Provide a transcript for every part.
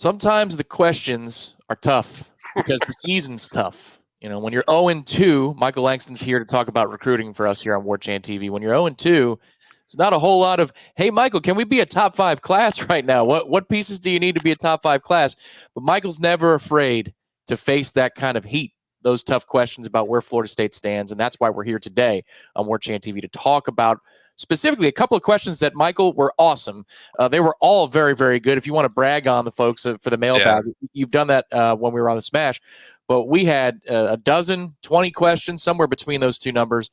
Sometimes the questions are tough because the season's tough. When you're 0-2, Michael Langston's here to talk about recruiting for us here on Warchant TV. When you're 0-2, it's not a whole lot of, hey, Michael, can we be a top 5 class right now? What pieces do you need to be a top 5 class? But Michael's never afraid to face that kind of heat, those tough questions about where Florida State stands. And that's why we're here today on Warchant TV to talk about specifically a couple of questions that, Michael, were awesome. They were all very, very good. If you want to brag on the folks for the mailbag, you've done that when we were on the Smash. But we had a dozen, 20 questions, somewhere between those two numbers.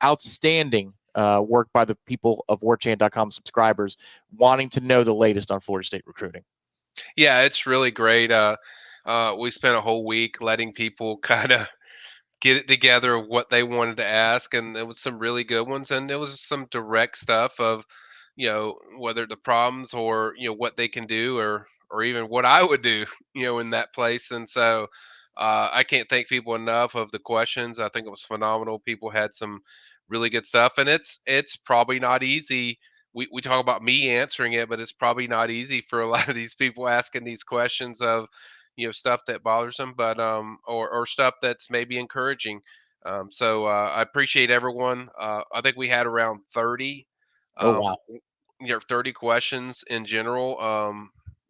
Outstanding work by the people of Warchant.com subscribers wanting to know the latest on Florida State recruiting. Yeah, it's really great. We spent a whole week letting people kind of get it together of what they wanted to ask, and there was some really good ones, and there was some direct stuff of, whether the problems or what they can do, or even what I would do, in that place. And so I can't thank people enough of the questions. I think it was phenomenal. People had some really good stuff, and it's probably not easy. We talk about me answering it, but it's probably not easy for a lot of these people asking these questions of stuff that bothers them, but or stuff that's maybe encouraging. So I appreciate everyone. I think we had around 30 Oh, um wow. 30 questions in general.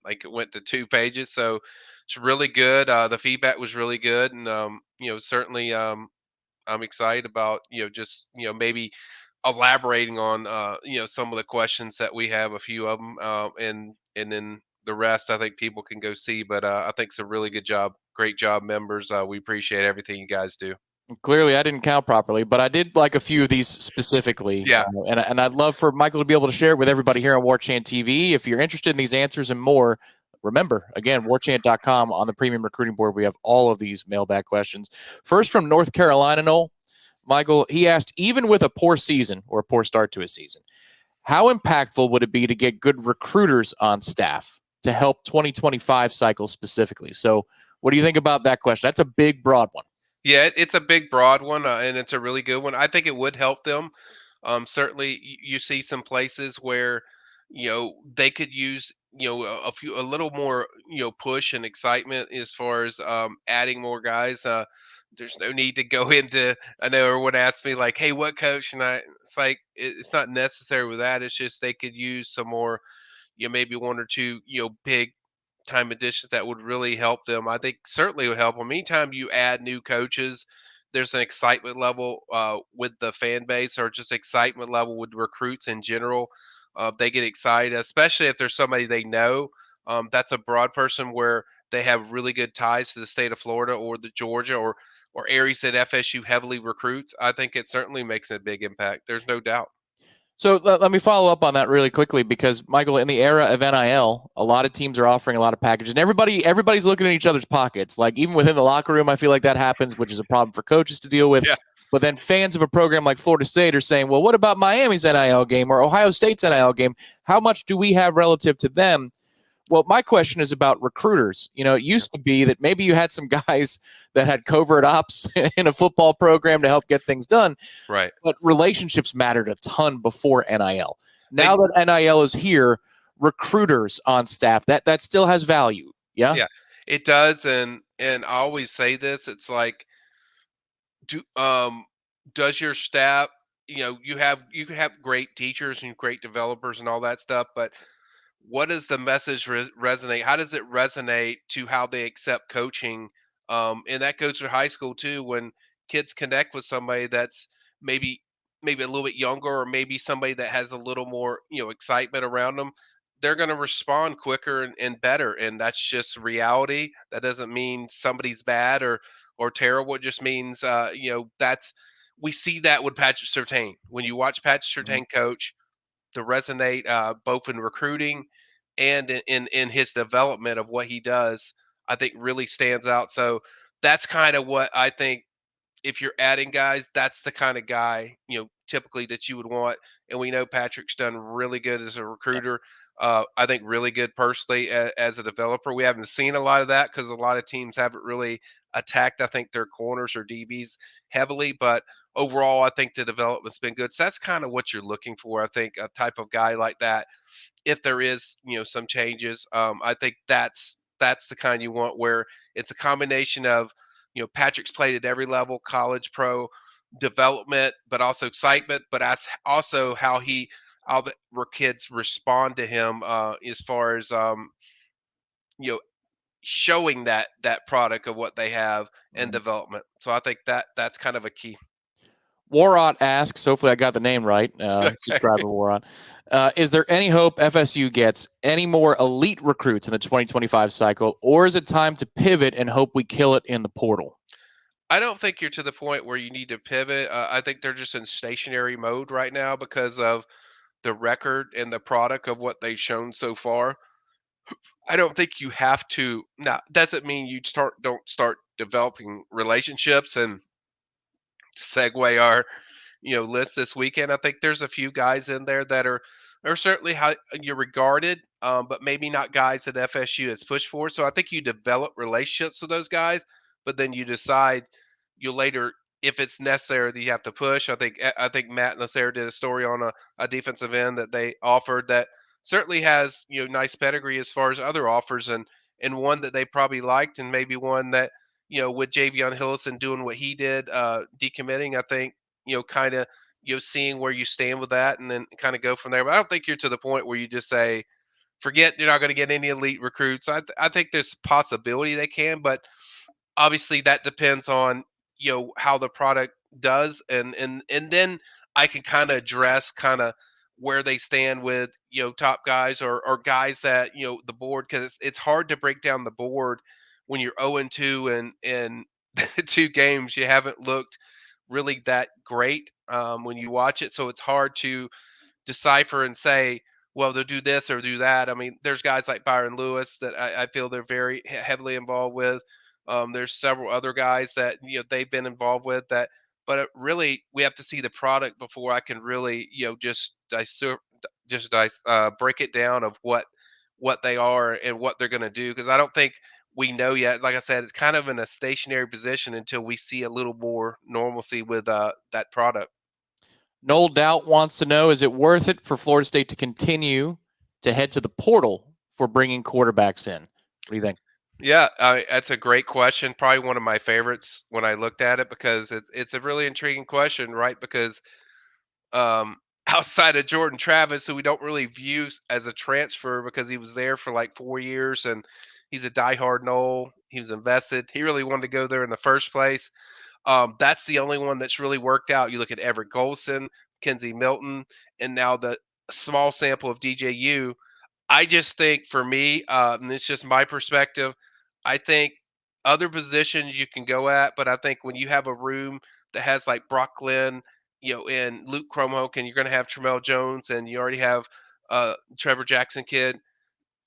Like, it went to 2 pages, so it's really good. The feedback was really good, and certainly I'm excited about just maybe elaborating on some of the questions that we have, a few of them, and then the rest I think people can go see. But I think it's a really good job, great job, members. We appreciate everything you guys do. Clearly, I didn't count properly, but I did like a few of these specifically. Yeah. And I'd love for Michael to be able to share it with everybody here on Warchant TV. If you're interested in these answers and more, remember, again, warchant.com on the premium recruiting board. We have all of these mailbag questions. First, from North Carolina, Noel, Michael, he asked, even with a poor season or a poor start to a season, how impactful would it be to get good recruiters on staff to help 2025 cycle specifically? So, what do you think about that question? That's a big, broad one. Yeah, it's a big, broad one, and it's a really good one. I think it would help them. Certainly, you see some places where they could use a little more push and excitement as far as adding more guys. There's no need to go into. I know everyone asks me like, "Hey, what coach?" And it's like it's not necessary with that. It's just they could use some more, maybe one or two, big time additions that would really help them. I think certainly would help them. Anytime you add new coaches, there's an excitement level with the fan base, or just excitement level with recruits in general. They get excited, especially if there's somebody they know. That's a broad person where they have really good ties to the state of Florida or the Georgia, or areas that FSU heavily recruits. I think it certainly makes a big impact. There's no doubt. So let me follow up on that really quickly because, Michael, in the era of NIL, a lot of teams are offering a lot of packages, and everybody's looking at each other's pockets. Like, even within the locker room, I feel like that happens, which is a problem for coaches to deal with. Yeah. But then fans of a program like Florida State are saying, well, what about Miami's NIL game or Ohio State's NIL game? How much do we have relative to them? Well, my question is about recruiters. It used to be that maybe you had some guys that had covert ops in a football program to help get things done, Right. but relationships mattered a ton before NIL. They Now that NIL is here, recruiters on staff, that still has value. Yeah. Yeah, it does. And I always say this. It's like, do does your staff, you can have great teachers and great developers and all that stuff, but what does the message resonate? How does it resonate to how they accept coaching? And that goes to high school too. When kids connect with somebody that's maybe maybe a little bit younger, or maybe somebody that has a little more excitement around them, they're going to respond quicker and better. And that's just reality. That doesn't mean somebody's bad or terrible. It just means that's we see that with Patrick Surtain. When you watch Patrick Mhm. Surtain coach, to resonate both in recruiting and in his development of what he does, I think really stands out. So that's kind of what I think. If you're adding guys, that's the kind of guy typically that you would want. And we know Patrick's done really good as a recruiter. I think really good personally as a developer. We haven't seen a lot of that because a lot of teams haven't really attacked, I think, their corners or DBs heavily. But overall, I think the development's been good. So that's kind of what you're looking for. I think a type of guy like that. If there is some changes, I think that's the kind you want, where it's a combination of, Patrick's played at every level, college, pro, development, but also excitement, but as also how the kids respond to him, as far as, you know showing that product of what they have and Mhm. development. So I think that's kind of a key. Warrant asks, hopefully I got the name right, Okay. subscriber Warrant. Is there any hope FSU gets any more elite recruits in the 2025 cycle, or is it time to pivot and hope we kill it in the portal? I don't think you're to the point where you need to pivot. I think they're just in stationary mode right now because of the record and the product of what they've shown so far. I don't think you have to. Now, doesn't mean you don't start developing relationships and segue our list this weekend. I think there's a few guys in there that are certainly how you're regarded, but maybe not guys that FSU has pushed for. So I think you develop relationships with those guys, but then you decide you later if it's necessary that you have to push. I think Matt Nasser did a story on a defensive end that they offered that certainly has nice pedigree as far as other offers, and one that they probably liked, and maybe one that with Javion Hillison doing what he did, decommitting, I think, kind of, seeing where you stand with that and then kind of go from there. But I don't think you're to the point where you just say, forget you're not going to get any elite recruits. I think there's possibility they can, but obviously that depends on how the product does, and then I can kind of address kind of where they stand with top guys, or guys that the board, because it's hard to break down the board when you're 0-2 and two games you haven't looked really that great, when you watch it, so it's hard to decipher and say, well, they'll do this or do that. I mean, there's guys like Byron Lewis that I feel they're very heavily involved with. There's several other guys that they've been involved with that, but really we have to see the product before I can really break it down of what they are and what they're going to do, because I don't think we know yet. Like I said, it's kind of in a stationary position until we see a little more normalcy with that product. Noel Doubt wants to know, is it worth it for Florida State to continue to head to the portal for bringing quarterbacks in? What do you think? Yeah, that's a great question. Probably one of my favorites when I looked at it, because it's a really intriguing question, right? Because um, outside of Jordan Travis, who we don't really view as a transfer because he was there for like 4 years and he's a diehard Knoll. He was invested. He really wanted to go there in the first place. That's the only one that's really worked out. You look at Everett Golson, Kenzie Milton, and now the small sample of DJU. I just think for me, and it's just my perspective, I think other positions you can go at, but I think when you have a room that has like Brock Glenn, and Luke Cromhoke, and you're going to have Tramel Jones, and you already have Trevor Jackson kid,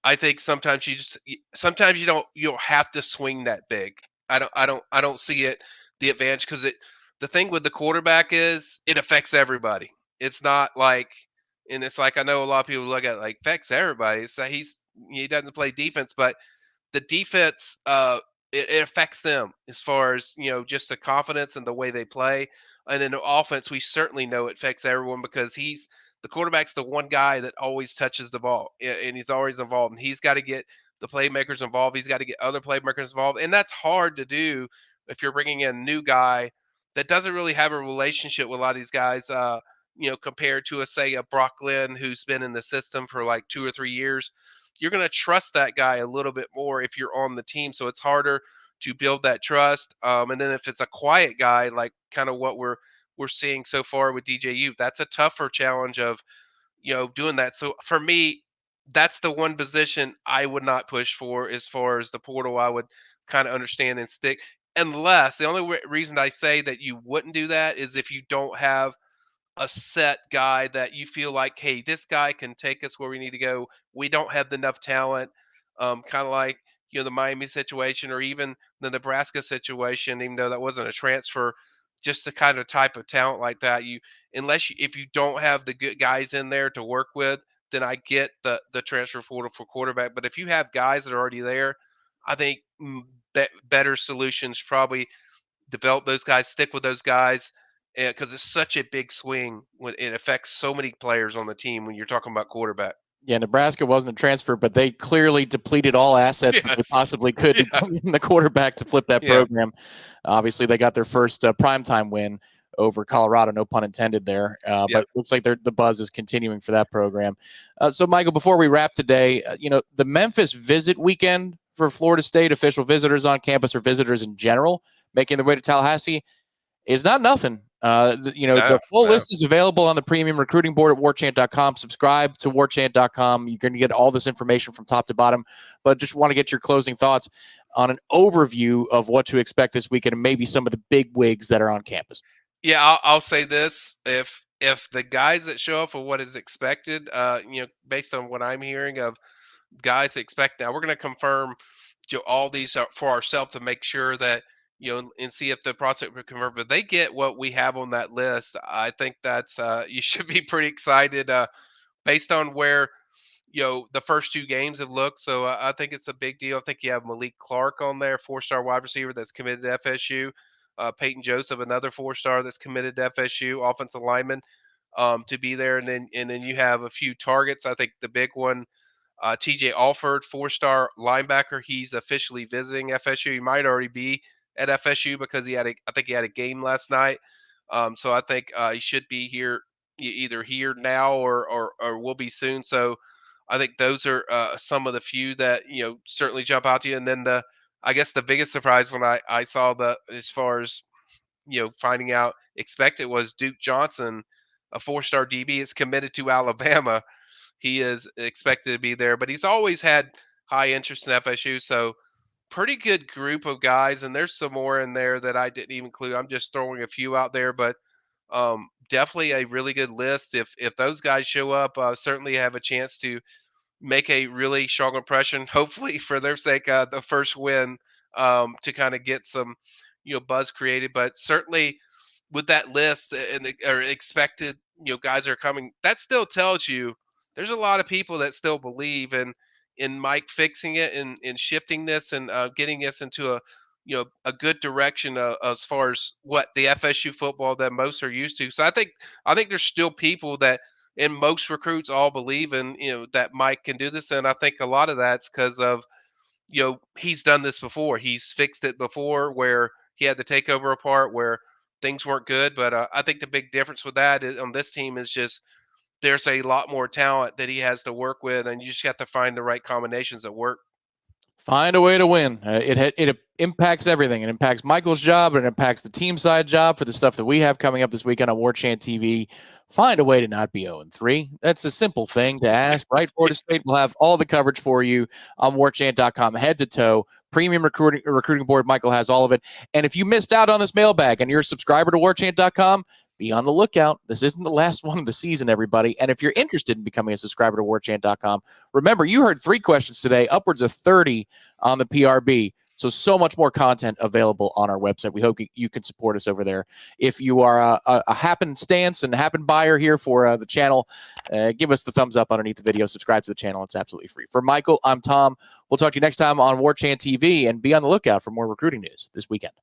I think sometimes you don't have to swing that big. I don't see it the advantage, because the thing with the quarterback is it affects everybody. It's not like, and it's like, I know a lot of people look at it like affects everybody. It's that he doesn't play defense, but the defense, it affects them as far as just the confidence and the way they play. And in the offense, we certainly know it affects everyone, because the quarterback's the one guy that always touches the ball, and he's always involved, and he's got to get the playmakers involved. He's got to get other playmakers involved, and that's hard to do if you're bringing in a new guy that doesn't really have a relationship with a lot of these guys. Compared to say a Brock Glenn who's been in the system for like 2 or 3 years, you're going to trust that guy a little bit more if you're on the team. So it's harder to build that trust. And then if it's a quiet guy, like kind of what we're seeing so far with DJU, that's a tougher challenge of doing that. So for me, that's the one position I would not push for as far as the portal. I would kind of understand and stick, unless the only reason I say that you wouldn't do that is if you don't have a set guy that you feel like, hey, this guy can take us where we need to go. We don't have enough talent. Kind of like the Miami situation, or even the Nebraska situation, even though that wasn't a transfer, just the kind of type of talent like that. If you don't have the good guys in there to work with, then I get the transfer portal for quarterback. But if you have guys that are already there, I think better solutions probably develop those guys, stick with those guys, because it's such a big swing when it affects so many players on the team when you're talking about quarterback. Yeah, Nebraska wasn't a transfer, but they clearly depleted all assets that they Yes. possibly could to bring in the quarterback to flip that program. Obviously, they got their first primetime win over Colorado, no pun intended there. But it looks like the buzz is continuing for that program. So, Michael, before we wrap today, the Memphis visit weekend for Florida State, official visitors on campus or visitors in general making their way to Tallahassee, is not nothing. The full list is available on the premium recruiting board at warchant.com. Subscribe to warchant.com. You're going to get all this information from top to bottom. But just want to get your closing thoughts on an overview of what to expect this weekend and maybe some of the big wigs that are on campus. Yeah, I'll say this: if the guys that show up for what is expected, based on what I'm hearing of guys that expect, now we're going to confirm all these for ourselves to make sure that and see if the prospect will convert. But they get what we have on that list. I think that's you should be pretty excited based on where the first two games have looked. So I think it's a big deal. I think you have Malik Clark on there, 4-star wide receiver that's committed to FSU. Peyton Joseph, another 4-star that's committed to FSU, offensive lineman, to be there. And then you have a few targets. I think the big one, TJ Alford, 4-star linebacker. He's officially visiting FSU. He might already be at FSU because I think he had a game last night. So I think he should be here, either here now or will be soon. So I think those are some of the few that certainly jump out to you. And then I guess the biggest surprise when I saw as far as finding out expected, was Duke Johnson, a 4-star DB, is committed to Alabama. He is expected to be there, but he's always had high interest in FSU. So pretty good group of guys, and there's some more in there that I didn't even include. I'm just throwing a few out there, but definitely a really good list. If those guys show up, certainly have a chance to make a really strong impression. Hopefully, for their sake, the first win, to kind of get some buzz created. But certainly, with that list and or expected guys are coming, that still tells you there's a lot of people that still believe in Mike fixing it and shifting this and getting us into a good direction as far as what the FSU football that most are used to. So I think there's still people that, and most recruits all believe in that Mike can do this, and I think a lot of that's because of he's done this before. He's fixed it before where he had the takeover apart where things weren't good. But I think the big difference with that on this team is just there's a lot more talent that he has to work with, and you just have to find the right combinations that work. Find a way to win. It impacts everything. It impacts Michael's job, and it impacts the team side job for the stuff that we have coming up this weekend on Warchant TV. Find a way to not be 0-3. That's a simple thing to ask, right? Florida State will have all the coverage for you on warchant.com, head to toe. Premium recruiting board. Michael has all of it. And if you missed out on this mailbag and you're a subscriber to warchant.com, be on the lookout. This isn't the last one of the season, everybody. And if you're interested in becoming a subscriber to warchant.com, remember, you heard 3 questions today, upwards of 30 on the PRB. So much more content available on our website. We hope you can support us over there. If you are a happenstance and happen buyer here for the channel, give us the thumbs up underneath the video. Subscribe to the channel. It's absolutely free. For Michael, I'm Tom. We'll talk to you next time on Warchant TV, and be on the lookout for more recruiting news this weekend.